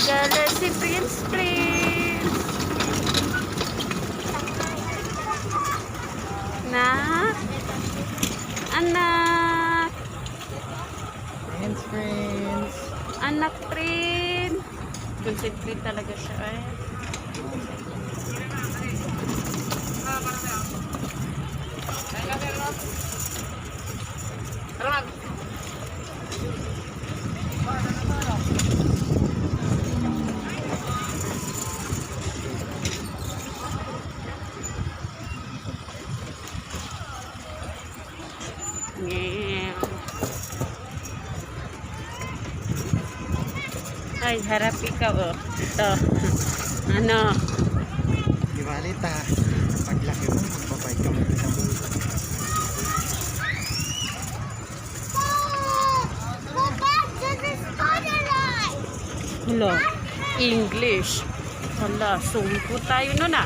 Gala si Prince Prince. Na? Anak. Prince, Prince. Anak Prince. Concentrate talaga siya eh. Meow. Ay, harap ikaw oh. Ito. Ano? Di balita. Paglaki mo, magbabay ka mo sa buhay. Hello. English. Hala, sumpo tayo nun ah.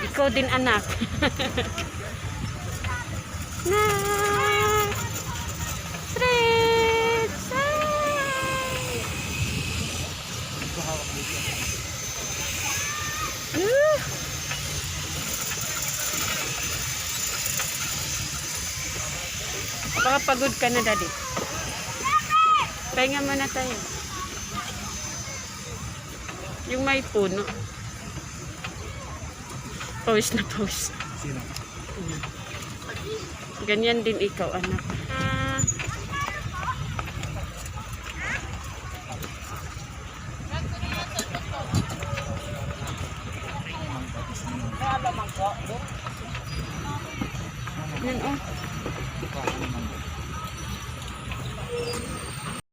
Ikaw din anak. Na. Fritz. Baka pagod ka na, daddy. Pahinga muna tayo. Yung may puno. Pawis na pawis. Sino? Ganyan din ikaw, anak.